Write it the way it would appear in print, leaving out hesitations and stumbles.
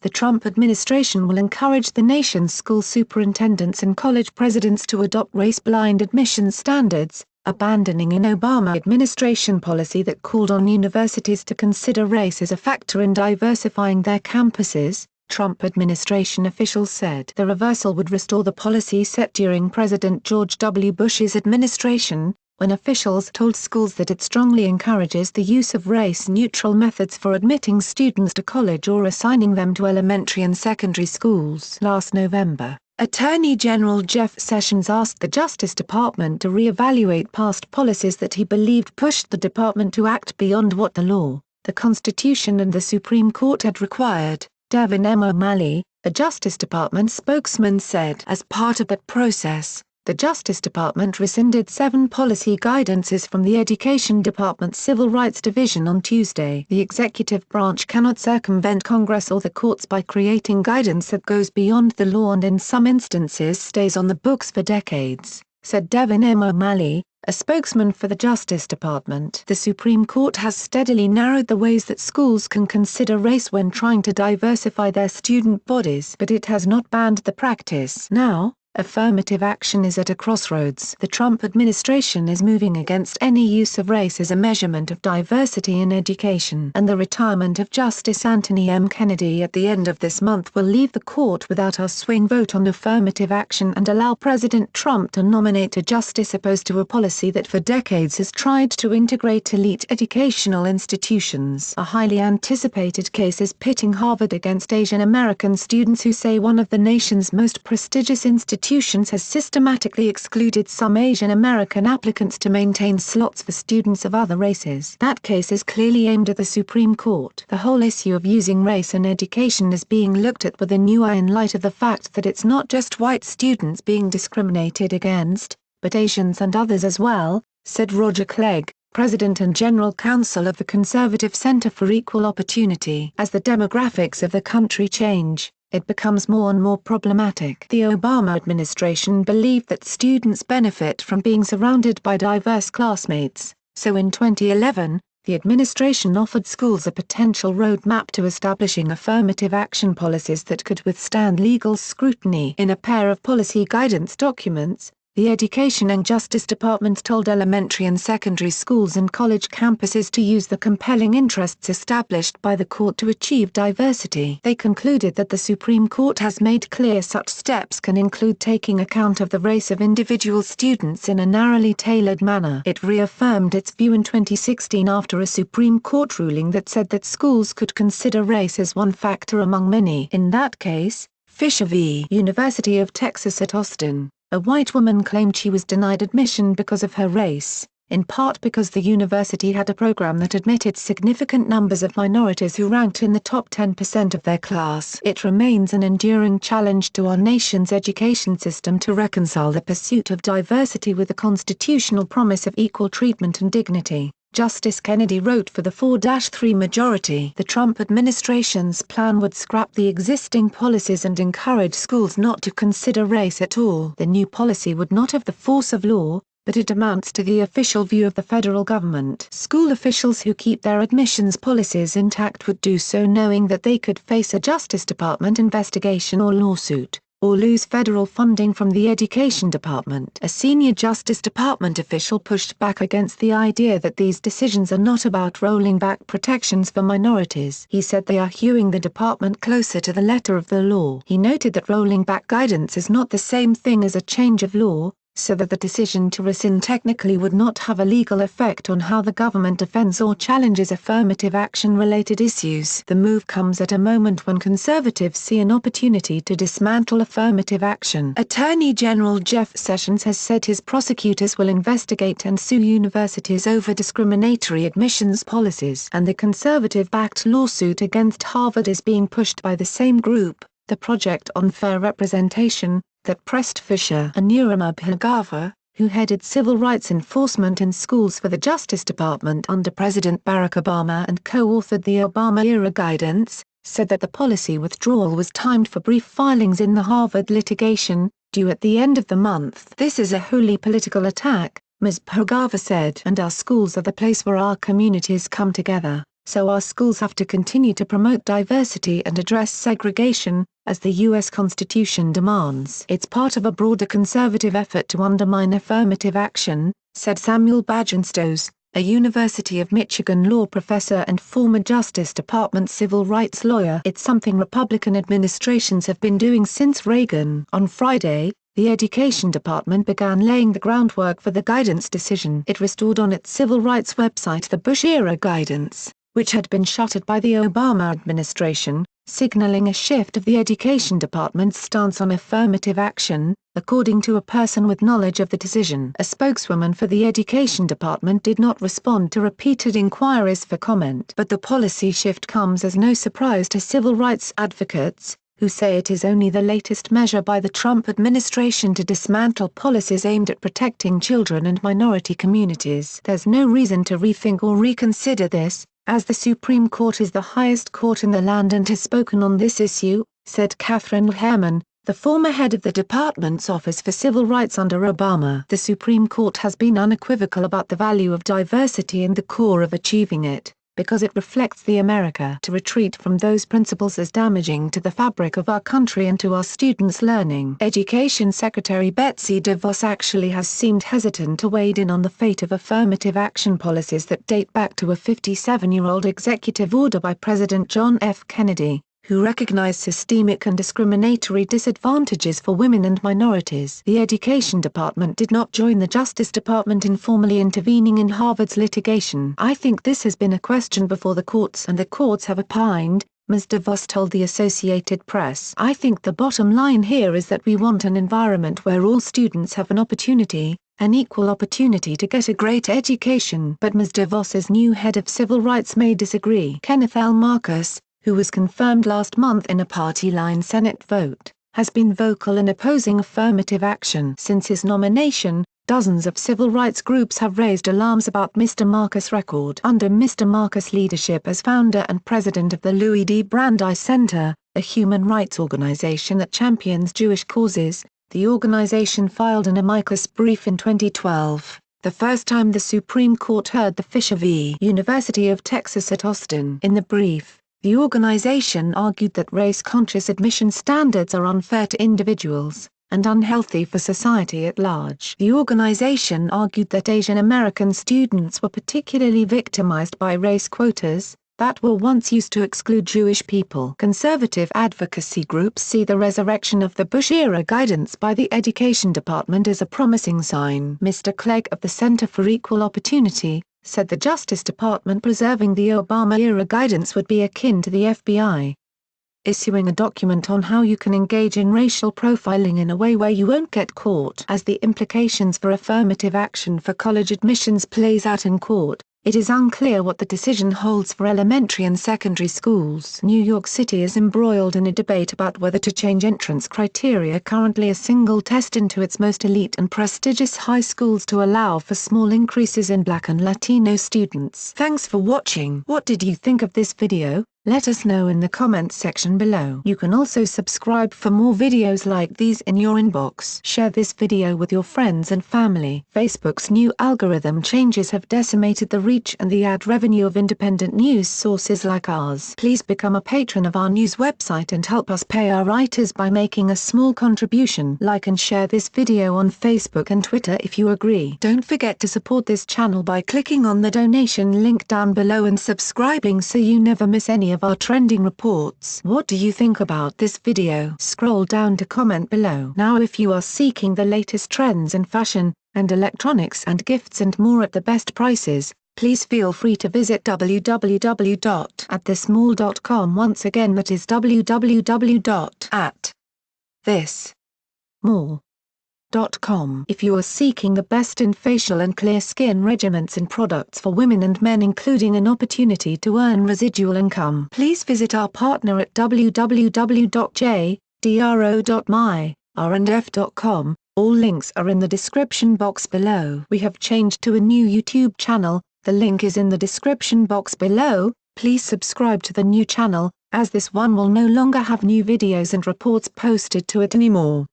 The Trump administration will encourage the nation's school superintendents and college presidents to adopt race-blind admissions standards, abandoning an Obama administration policy that called on universities to consider race as a factor in diversifying their campuses. Trump administration officials said the reversal would restore the policy set during President George W. Bush's administration, when officials told schools that it strongly encourages the use of race-neutral methods for admitting students to college or assigning them to elementary and secondary schools. Last November, Attorney General Jeff Sessions asked the Justice Department to re-evaluate past policies that he believed pushed the department to act beyond what the law, the Constitution and the Supreme Court had required. Devin M. O'Malley, a Justice Department spokesman said as part of that process, the Justice Department rescinded 7 policy guidances from the Education Department's Civil Rights Division on Tuesday. The executive branch cannot circumvent Congress or the courts by creating guidance that goes beyond the law and in some instances stays on the books for decades, said Devin M. O'Malley, a spokesman for the Justice Department. The Supreme Court has steadily narrowed the ways that schools can consider race when trying to diversify their student bodies, but it has not banned the practice. Now, affirmative action is at a crossroads. The Trump administration is moving against any use of race as a measurement of diversity in education. And the retirement of Justice Anthony M. Kennedy at the end of this month will leave the court without a swing vote on affirmative action and allow President Trump to nominate a justice opposed to a policy that for decades has tried to integrate elite educational institutions. A highly anticipated case is pitting Harvard against Asian American students who say one of the nation's most prestigious institutions has systematically excluded some Asian American applicants to maintain slots for students of other races. That case is clearly aimed at the Supreme Court. The whole issue of using race in education is being looked at with a new eye in light of the fact that it's not just white students being discriminated against, but Asians and others as well, said Roger Clegg, President and General Counsel of the Conservative Center for Equal Opportunity. As the demographics of the country change, it becomes more and more problematic. The Obama administration believed that students benefit from being surrounded by diverse classmates, so in 2011, the administration offered schools a potential roadmap to establishing affirmative action policies that could withstand legal scrutiny. In a pair of policy guidance documents, the Education and Justice Departments told elementary and secondary schools and college campuses to use the compelling interests established by the court to achieve diversity. They concluded that the Supreme Court has made clear such steps can include taking account of the race of individual students in a narrowly tailored manner. It reaffirmed its view in 2016 after a Supreme Court ruling that said that schools could consider race as one factor among many. In that case, Fisher v. University of Texas at Austin, a white woman claimed she was denied admission because of her race, in part because the university had a program that admitted significant numbers of minorities who ranked in the top 10% of their class. It remains an enduring challenge to our nation's education system to reconcile the pursuit of diversity with the constitutional promise of equal treatment and dignity. Justice Kennedy wrote for the 4-3 majority. The Trump administration's plan would scrap the existing policies and encourage schools not to consider race at all. The new policy would not have the force of law, but it amounts to the official view of the federal government. School officials who keep their admissions policies intact would do so knowing that they could face a Justice Department investigation or lawsuit, or lose federal funding from the Education Department. A senior Justice Department official pushed back against the idea that these decisions are not about rolling back protections for minorities. He said they are hewing the department closer to the letter of the law. He noted that rolling back guidance is not the same thing as a change of law, so that the decision to rescind technically would not have a legal effect on how the government defends or challenges affirmative action-related issues. The move comes at a moment when conservatives see an opportunity to dismantle affirmative action. Attorney General Jeff Sessions has said his prosecutors will investigate and sue universities over discriminatory admissions policies. And the conservative-backed lawsuit against Harvard is being pushed by the same group, the Project on Fair Representation, that pressed Fisher and Nurama Bhagava, who headed civil rights enforcement in schools for the Justice Department under President Barack Obama and co-authored the Obama-era guidance, said that the policy withdrawal was timed for brief filings in the Harvard litigation, due at the end of the month. "This is a wholly political attack," Ms. Bhagava said, "and our schools are the place where our communities come together. So our schools have to continue to promote diversity and address segregation, as the U.S. Constitution demands. It's part of a broader conservative effort to undermine affirmative action, said Samuel Bajenstoes, a University of Michigan law professor and former Justice Department civil rights lawyer. It's something Republican administrations have been doing since Reagan. On Friday, the Education Department began laying the groundwork for the guidance decision. It restored on its civil rights website the Bush-era guidance, which had been shuttered by the Obama administration, signaling a shift of the Education Department's stance on affirmative action, according to a person with knowledge of the decision. A spokeswoman for the Education Department did not respond to repeated inquiries for comment. But the policy shift comes as no surprise to civil rights advocates, who say it is only the latest measure by the Trump administration to dismantle policies aimed at protecting children and minority communities. There's no reason to rethink or reconsider this, as the Supreme Court is the highest court in the land and has spoken on this issue, said Catherine Herman, the former head of the department's Office for Civil Rights under Obama. The Supreme Court has been unequivocal about the value of diversity and the core of achieving it, because it reflects the America. To retreat from those principles is damaging to the fabric of our country and to our students' learning. Education Secretary Betsy DeVos actually has seemed hesitant to wade in on the fate of affirmative action policies that date back to a 57-year-old executive order by President John F. Kennedy, who recognized systemic and discriminatory disadvantages for women and minorities. The Education Department did not join the Justice Department in formally intervening in Harvard's litigation. I think this has been a question before the courts and the courts have opined, Ms. DeVos told the Associated Press. I think the bottom line here is that we want an environment where all students have an opportunity, an equal opportunity to get a great education. But Ms. DeVos's new head of civil rights may disagree. Kenneth L. Marcus, who was confirmed last month in a party-line Senate vote, has been vocal in opposing affirmative action. Since his nomination, dozens of civil rights groups have raised alarms about Mr. Marcus' record. Under Mr. Marcus' leadership as founder and president of the Louis D. Brandeis Center, a human rights organization that champions Jewish causes, the organization filed an amicus brief in 2012, the first time the Supreme Court heard the Fisher v. University of Texas at Austin. In the brief, the organization argued that race-conscious admission standards are unfair to individuals, and unhealthy for society at large. The organization argued that Asian American students were particularly victimized by race quotas, that were once used to exclude Jewish people. Conservative advocacy groups see the resurrection of the Bush-era guidance by the Education Department as a promising sign. Mr. Clegg of the Center for Equal Opportunity said the Justice Department preserving the Obama-era guidance would be akin to the FBI issuing a document on how you can engage in racial profiling in a way where you won't get caught. As the implications for affirmative action for college admissions plays out in court, it is unclear what the decision holds for elementary and secondary schools. New York City is embroiled in a debate about whether to change entrance criteria, currently a single test, into its most elite and prestigious high schools to allow for small increases in Black and Latino students. Thanks for watching. What did you think of this video? Let us know in the comments section below. You can also subscribe for more videos like these in your inbox. Share this video with your friends and family. Facebook's new algorithm changes have decimated the reach and the ad revenue of independent news sources like ours. Please become a patron of our news website and help us pay our writers by making a small contribution. Like and share this video on Facebook and Twitter if you agree. Don't forget to support this channel by clicking on the donation link down below and subscribing so you never miss any of our trending reports. What do you think about this video? Scroll down to comment below. Now if you are seeking the latest trends in fashion, and electronics and gifts and more at the best prices, please feel free to visit www.atthesmall.com. Once again, that is www.atthesmall.com. If you are seeking the best in facial and clear skin regimens and products for women and men, including an opportunity to earn residual income, please visit our partner at www.jdro.my/r&f.com. All links are in the description box below. We have changed to a new YouTube channel, the link is in the description box below. Please subscribe to the new channel, as this one will no longer have new videos and reports posted to it anymore.